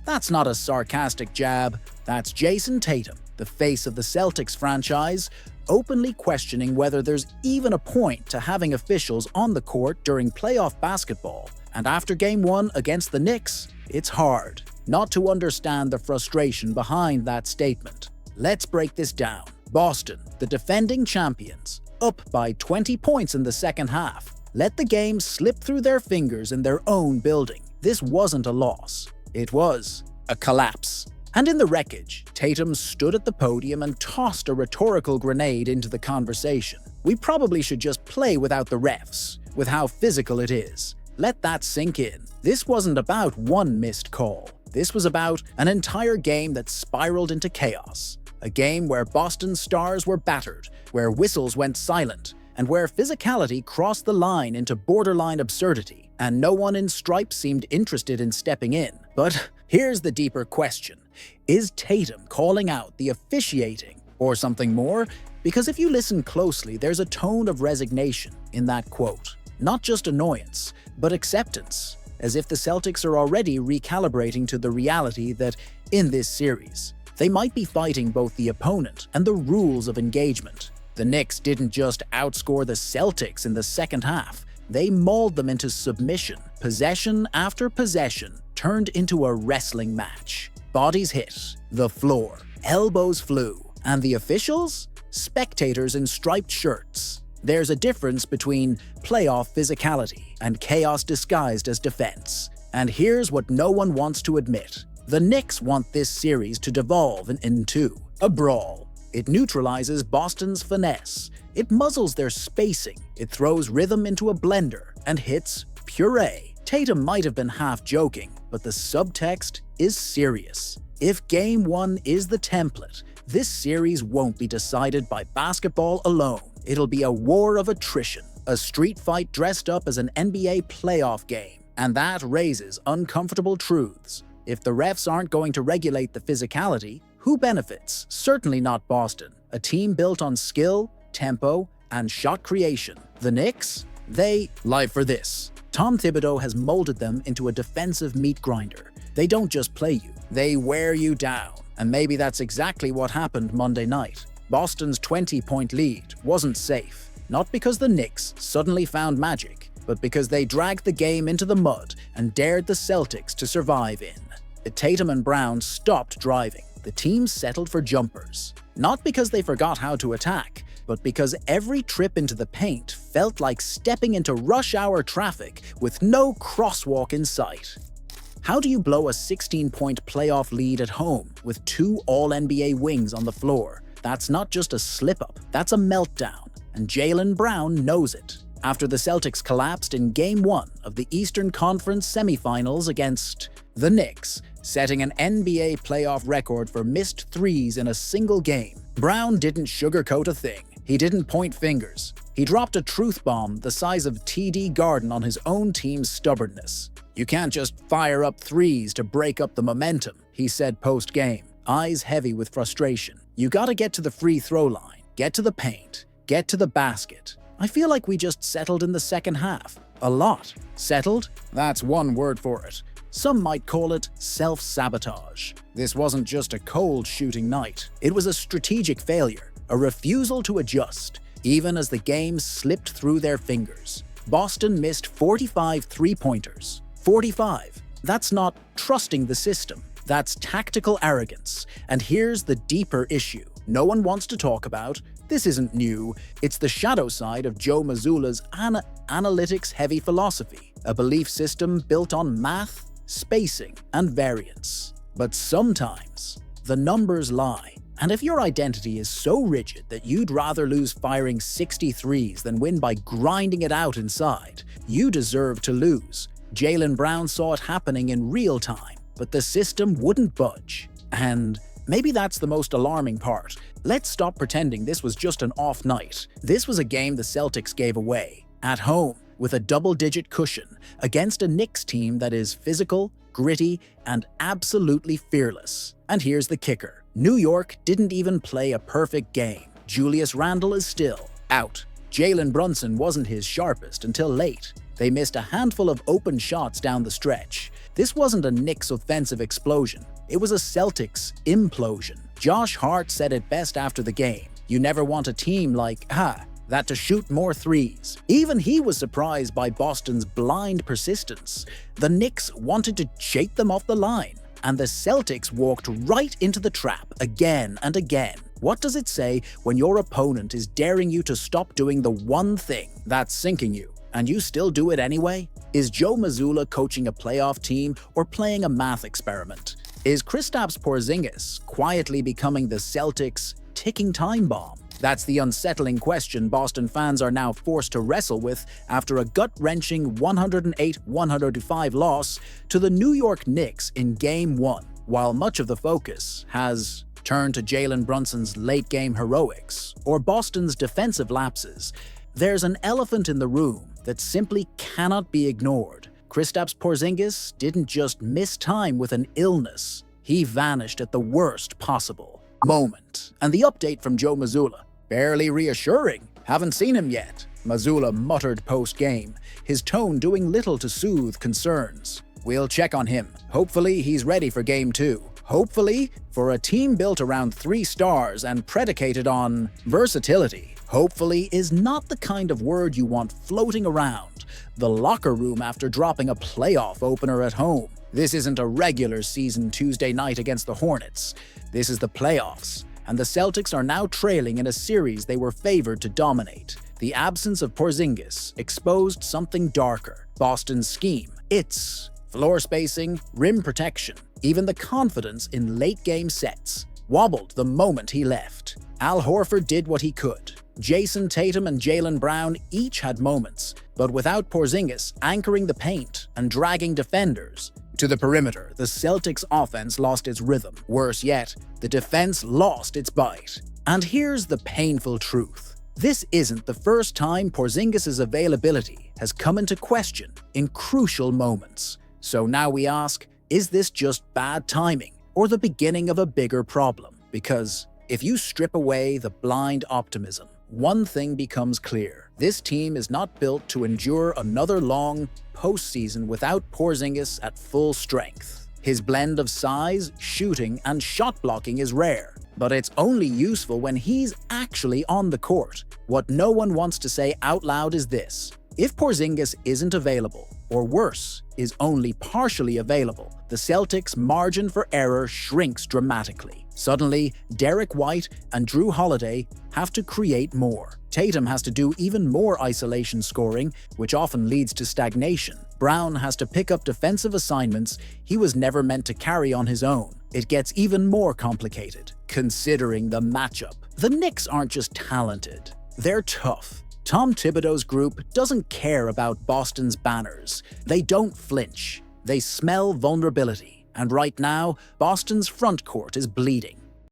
That's not a sarcastic jab, that's Jason Tatum, the face of the Celtics franchise, openly questioning whether there's even a point to having officials on the court during playoff basketball. And after Game 1 against the Knicks, it's hard not to understand the frustration behind that statement. Let's break this down. Boston, the defending champions, up by 20 points in the second half, let the game slip through their fingers in their own building. This wasn't a loss. It was a collapse. And in the wreckage, Tatum stood at the podium and tossed a rhetorical grenade into the conversation. We probably should just play without the refs, with how physical it is. Let that sink in. This wasn't about one missed call. This was about an entire game that spiraled into chaos. A game where Boston's stars were battered, where whistles went silent, and where physicality crossed the line into borderline absurdity, and no one in stripes seemed interested in stepping in. But here's the deeper question. Is Tatum calling out the officiating or something more? Because if you listen closely, there's a tone of resignation in that quote. Not just annoyance, but acceptance, as if the Celtics are already recalibrating to the reality that, in this series, they might be fighting both the opponent and the rules of engagement. The Knicks didn't just outscore the Celtics in the second half, they mauled them into submission. Possession after possession turned into a wrestling match. Bodies hit, the floor, elbows flew, and the officials? Spectators in striped shirts. There's a difference between playoff physicality and chaos disguised as defense. And here's what no one wants to admit. The Knicks want this series to devolve into a brawl. It neutralizes Boston's finesse. It muzzles their spacing. It throws rhythm into a blender and hits puree. Tatum might have been half joking, but the subtext is serious. If Game 1 is the template, this series won't be decided by basketball alone. It'll be a war of attrition, a street fight dressed up as an NBA playoff game. And that raises uncomfortable truths. If the refs aren't going to regulate the physicality, who benefits? Certainly not Boston, a team built on skill, tempo, and shot creation. The Knicks? They live for this. Tom Thibodeau has molded them into a defensive meat grinder. They don't just play you, they wear you down. And maybe that's exactly what happened Monday night. Boston's 20-point lead wasn't safe, not because the Knicks suddenly found magic, but because they dragged the game into the mud and dared the Celtics to survive in. Tatum and Brown stopped driving. The team settled for jumpers. Not because they forgot how to attack, but because every trip into the paint felt like stepping into rush hour traffic with no crosswalk in sight. How do you blow a 16-point playoff lead at home with two All-NBA wings on the floor? That's not just a slip-up, that's a meltdown, and Jaylen Brown knows it. After the Celtics collapsed in Game 1 of the Eastern Conference semifinals against the Knicks, setting an NBA playoff record for missed threes in a single game, Brown didn't sugarcoat a thing. He didn't point fingers. He dropped a truth bomb the size of TD Garden on his own team's stubbornness. "You can't just fire up threes to break up the momentum," he said post-game, eyes heavy with frustration. "You gotta get to the free throw line, get to the paint, get to the basket." I feel like we just settled in the second half. A lot. Settled? That's one word for it. Some might call it self-sabotage. This wasn't just a cold shooting night. It was a strategic failure, a refusal to adjust, even as the game slipped through their fingers. Boston missed 45 three-pointers. 45. That's not trusting the system. That's tactical arrogance. And here's the deeper issue no one wants to talk about. This isn't new. It's the shadow side of Joe Mazzulla's analytics-heavy philosophy, a belief system built on math, spacing, and variance. But sometimes, the numbers lie. And if your identity is so rigid that you'd rather lose firing 63s than win by grinding it out inside, you deserve to lose. Jaylen Brown saw it happening in real time, but the system wouldn't budge. And maybe that's the most alarming part. Let's stop pretending this was just an off night. This was a game the Celtics gave away, at home, with a double-digit cushion, against a Knicks team that is physical, gritty, and absolutely fearless. And here's the kicker. New York didn't even play a perfect game. Julius Randle is still out. Jalen Brunson wasn't his sharpest until late. They missed a handful of open shots down the stretch. This wasn't a Knicks offensive explosion. It was a Celtics implosion. Josh Hart said it best after the game. You never want a team like that to shoot more threes. Even he was surprised by Boston's blind persistence. The Knicks wanted to shake them off the line, and the Celtics walked right into the trap again and again. What does it say when your opponent is daring you to stop doing the one thing that's sinking you, and you still do it anyway? Is Joe Mazzulla coaching a playoff team or playing a math experiment? Is Kristaps Porzingis quietly becoming the Celtics' ticking time bomb? That's the unsettling question Boston fans are now forced to wrestle with after a gut-wrenching 108-105 loss to the New York Knicks in Game 1. While much of the focus has turned to Jalen Brunson's late-game heroics or Boston's defensive lapses, there's an elephant in the room that simply cannot be ignored. Kristaps Porzingis didn't just miss time with an illness, he vanished at the worst possible moment. And the update from Joe Mazzulla, barely reassuring. Haven't seen him yet, Mazzulla muttered post-game, his tone doing little to soothe concerns. We'll check on him. Hopefully he's ready for Game 2. Hopefully, for a team built around 3 stars and predicated on versatility. Hopefully is not the kind of word you want floating around the locker room after dropping a playoff opener at home. This isn't a regular season Tuesday night against the Hornets. This is the playoffs, and the Celtics are now trailing in a series they were favored to dominate. The absence of Porzingis exposed something darker. Boston's scheme, its floor spacing, rim protection, even the confidence in late-game sets, wobbled the moment he left. Al Horford did what he could. Jason Tatum and Jalen Brown each had moments, but without Porzingis anchoring the paint and dragging defenders to the perimeter, the Celtics' offense lost its rhythm. Worse yet, the defense lost its bite. And here's the painful truth. This isn't the first time Porzingis' availability has come into question in crucial moments. So now we ask, is this just bad timing or the beginning of a bigger problem? Because if you strip away the blind optimism, one thing becomes clear. This team is not built to endure another long postseason without Porzingis at full strength. His blend of size, shooting, and shot blocking is rare, but it's only useful when he's actually on the court. What no one wants to say out loud is this: if Porzingis isn't available, or worse, is only partially available, the Celtics' margin for error shrinks dramatically. Suddenly, Derek White and Drew Holiday have to create more. Tatum has to do even more isolation scoring, which often leads to stagnation. Brown has to pick up defensive assignments he was never meant to carry on his own. It gets even more complicated, considering the matchup. The Knicks aren't just talented, they're tough. Tom Thibodeau's group doesn't care about Boston's banners. They don't flinch. They smell vulnerability. And right now, Boston's front court is bleeding.